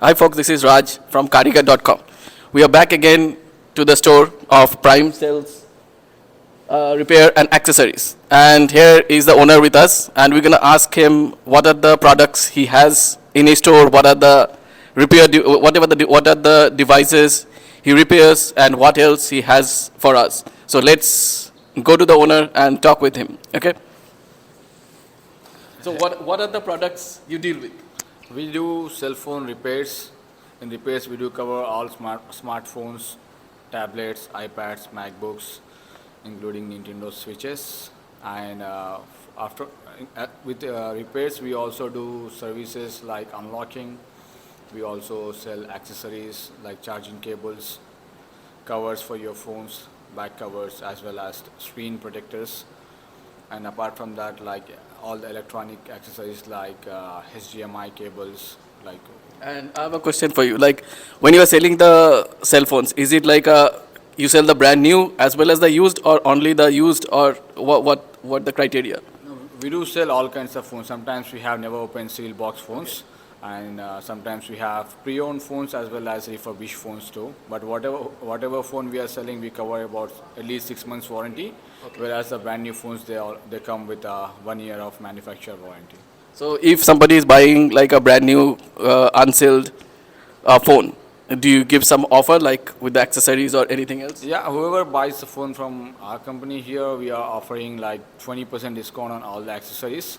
Hi folks, this is Raj from Carigaar.com. We are back again to the store of Prime Sales Repair and Accessories. And here is the owner with us, and we're going to ask him what are the products he has in his store, what are the what are the devices he repairs, and what else he has for us. So let's go to the owner and talk with him. Okay? So what are the products you deal with? We do cell phone repairs. In repairs, we do cover all smartphones, tablets, iPads, MacBooks, including Nintendo Switches. And with repairs, we also do services like unlocking. We also sell accessories like charging cables, covers for your phones, back covers, as well as screen protectors. And apart from that, like all the electronic accessories like HDMI cables, like. And I have a question for you. Like, when you are selling the cell phones, is it like you sell the brand new as well as the used, or only the used, or what the criteria? We do sell all kinds of phones. Sometimes we have never opened seal box phones, and sometimes we have pre-owned phones as well as refurbished phones too. But whatever phone we are selling, we cover about at least 6 months warranty. Okay. Whereas the brand new phones, they come with 1 year of manufacturer warranty. So if somebody is buying like a brand new unsealed phone, do you give some offer like with the accessories or anything else? Yeah, whoever buys the phone from our company here, we are offering like 20% discount on all the accessories.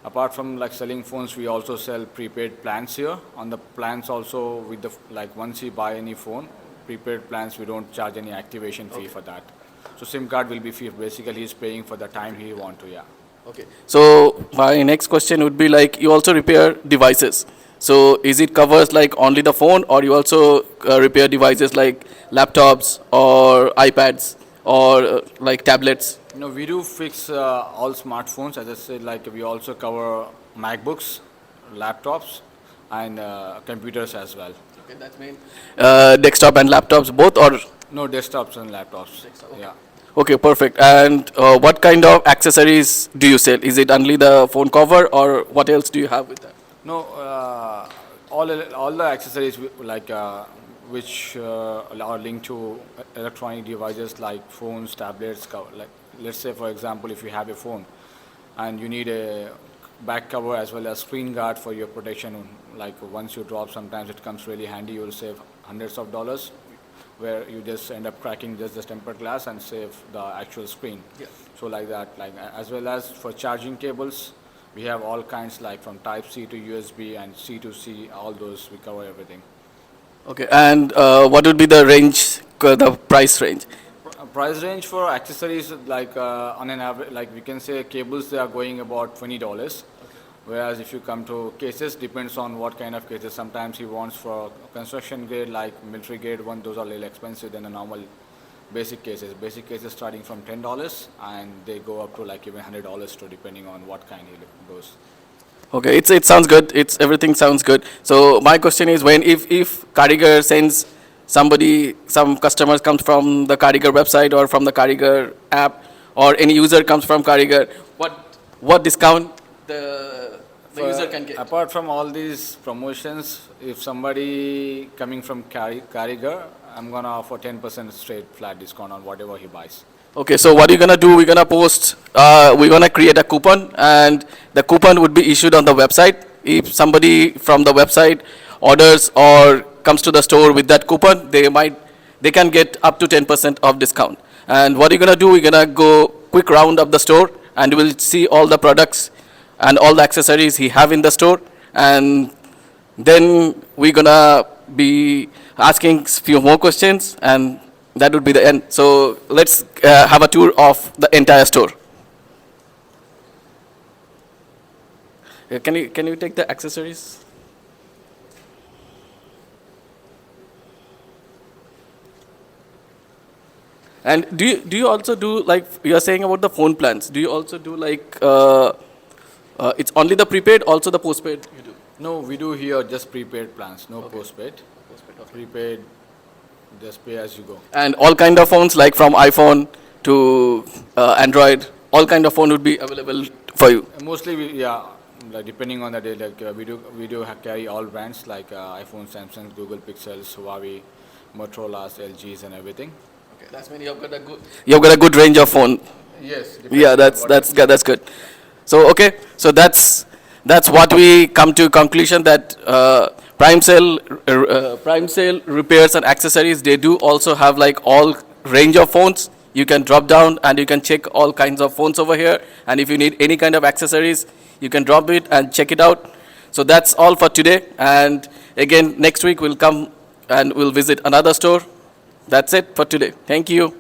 Apart from like selling phones, we also sell prepaid plans here. On the plans also, with the like once you buy any phone, prepaid plans, we don't charge any activation fee for that. So SIM card will be free. Basically, he's paying for the time he want to. Yeah. Okay. So my next question would be like, you also repair devices. So is it covers like only the phone, or you also repair devices like laptops or iPads or like tablets? No, we do fix all smartphones. As I said, like we also cover MacBooks, laptops, and computers as well. Okay, that's mean desktop and laptops both, or? No, desktops and laptops. Desktop, okay. Yeah. Okay, perfect. And what kind of accessories do you sell? Is it only the phone cover, or what else do you have with that? No, all the accessories like which are linked to electronic devices like phones, tablets. Like let's say, for example, if you have a phone and you need a back cover as well as screen guard for your protection, like once you drop, sometimes it comes really handy. You will save hundreds of dollars, where you just end up cracking just the tempered glass and save the actual screen. Yeah. So like that, like as well as for charging cables, we have all kinds like from Type C to USB and C to C, all those, we cover everything. Okay, and what would be the range, the price range? Price range for accessories, like on an average, like we can say cables, they are going about $20. Okay. Whereas if you come to cases, depends on what kind of cases. Sometimes he wants for construction grade, like military grade one, those are a little expensive than the normal basic cases. Basic cases starting from $10, and they go up to like even $100 too, depending on what kind he goes. Okay, it sounds good. Everything sounds good. So my question is, when if Carigaar sends somebody, some customers comes from the Carigaar website or from the Carigaar app, or any user comes from Carigaar, what discount the user can get? Apart from all these promotions, if somebody coming from Carigaar, I'm gonna offer 10% straight flat discount on whatever he buys. Okay, so what are you gonna do? We're gonna post. We're gonna create a coupon, and the coupon would be issued on the website. If somebody from the website orders or comes to the store with that coupon, they can get up to 10% of discount. And what are you gonna do? We're gonna go quick round of the store, and we'll see all the products and all the accessories he have in the store, and then we're gonna be asking few more questions, and that would be the end. So let's have a tour of the entire store. Can you take the accessories? And do you also do, like you are saying about the phone plans? Do you also do like it's only the prepaid, also the postpaid you do? No, we do here just prepaid plans, no postpaid. Okay. Prepaid, just pay as you go. And all kind of phones, like from iPhone to Android, all kind of phone would be available for you. Mostly, like depending on the day, like we do carry all brands like iPhone, Samsung, Google Pixels, Huawei, Motorola's, LGs, and everything. Okay, that's mean you've got a good range of phone. Yes. Yeah, that's good. So okay, so that's what we come to conclusion that Prime Sale repairs and accessories, they do also have like all range of phones. You can drop down and you can check all kinds of phones over here. And if you need any kind of accessories, you can drop it and check it out. So that's all for today. And again, next week we'll come and we'll visit another store. That's it for today. Thank you.